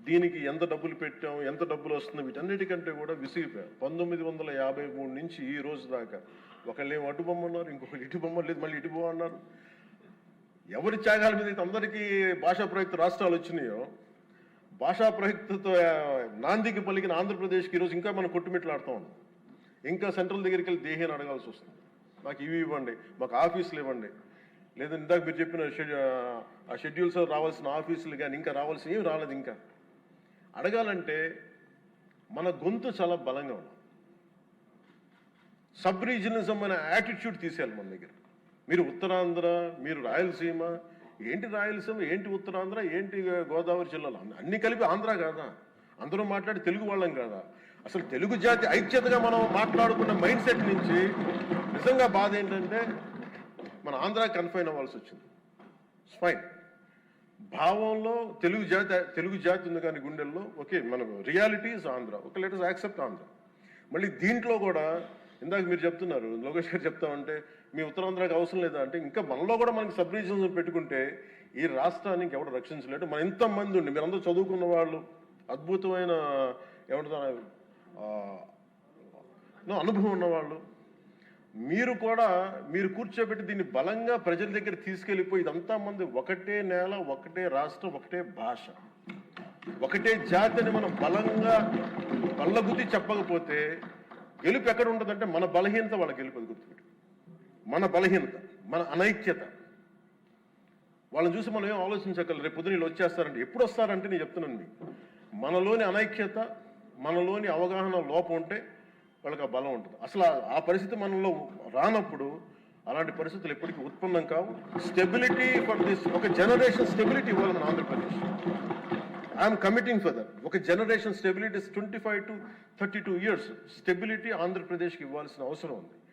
దీనికి ఎంత డబ్బులు పెట్టాం, ఎంత డబ్బులు వస్తుంది, వీటన్నిటికంటే కూడా విసిగిపోయాం. 1953 నుంచి ఈ రోజు దాకా ఒకళ్ళేమో అటు బొమ్మన్నారు, ఇంకొకళ్ళు ఇటు బొమ్మ లేదు, మళ్ళీ ఇటు బొమ్మ అన్నారు. ఎవరి త్యాగాల మీద అయితే అందరికీ భాషా ప్రయుక్త రాష్ట్రాలు వచ్చినాయో, భాషా ప్రయుక్తతో నాందికి పలికిన ఆంధ్రప్రదేశ్కి ఈరోజు ఇంకా మనం కొట్టుమిట్లాడుతూ ఉన్నాం. ఇంకా సెంట్రల్ దగ్గరికి వెళ్ళి దేహాన్ని అడగాల్సి వస్తుంది. మాకు ఇవి ఇవ్వండి, మాకు ఆఫీసులు ఇవ్వండి, లేదా ఇందాక మీరు చెప్పిన ఆ షెడ్యూల్స్ రావాల్సిన ఆఫీసులు కానీ ఇంకా రావాల్సిన ఏమి రాలేదు. ఇంకా అడగాలంటే మన గొంతు చాలా బలంగా ఉన్నాం. సబ్ రీజనలిజం అనే యాటిట్యూడ్ తీసేయాలి మన దగ్గర. మీరు ఉత్తరాంధ్ర, మీరు రాయలసీమ, ఏంటి రాయలసీమ, ఏంటి ఉత్తరాంధ్ర, ఏంటి గోదావరి జిల్లాలో అన్ని కలిపి ఆంధ్ర కాదా? అందరూ మాట్లాడి తెలుగు వాళ్ళం కాదా? అసలు తెలుగు జాతి ఐక్యతగా మనం మాట్లాడుకున్న మైండ్ సెట్ నుంచి నిజంగా బాధ ఏంటంటే మన ఆంధ్ర కన్ఫైన్ అవ్వాల్సి వచ్చింది. ఫైన్, భావంలో తెలుగు జాతి ఉంది కానీ గుండెల్లో ఓకే, మన realities Andhra, okay, let us accept Andhra. మళ్ళీ దీంట్లో కూడా ఇందాక మీరు చెప్తున్నారు, లోకేష్ గారు చెప్తామంటే మీ ఉత్తరాంధ్రకి అవసరం లేదా అంటే, ఇంకా మనలో కూడా మనకి సబ్ రీజన్స్ పెట్టుకుంటే ఈ రాష్ట్రానికి ఎవరు రక్షించలేడు. మన ఇంతమంది ఉండి మీరందరూ చదువుకున్న వాళ్ళు, అద్భుతమైన ఏమంటారు అనుభవం ఉన్నవాళ్ళు, మీరు కూర్చోబెట్టి దీన్ని బలంగా ప్రజల దగ్గర తీసుకెళ్ళిపోయి ఇదంతా మంది ఒకటే నేల, ఒకటే రాష్ట్రం, ఒకటే భాష, ఒకటే జాతిని మనం బలంగా బల్లగుద్ది చెప్పకపోతే గెలుపు ఎక్కడ ఉంటుందంటే మన బలహీనత వాళ్ళ గెలుపు. అది గుర్తుపెట్టు, మన బలహీనత, మన అనైక్యత. వాళ్ళని చూసి మనం ఏం ఆలోచించగలరు, రేపు పొద్దున వీళ్ళు వచ్చేస్తారంటే ఎప్పుడు వస్తారంటే నేను చెప్తున్నాను మీకు, మనలోని అనైక్యత, మనలోని అవగాహన లోపం ఉంటే వాళ్ళకి ఆ బలం ఉంటుంది. అసలు ఆ పరిస్థితి మనలో రానప్పుడు అలాంటి పరిస్థితులు ఎప్పటికీ ఉత్పన్నం కావు. స్టెబిలిటీ ఫర్ దిస్, ఒక జనరేషన్ స్టెబిలిటీ ఇవ్వాలి మన Andhra Pradesh. I'm committing for that. ఒక generation stability 25 to 32 years stability ఆంధ్రప్రదేశ్కి ఇవ్వాల్సిన అవసరం ఉంది.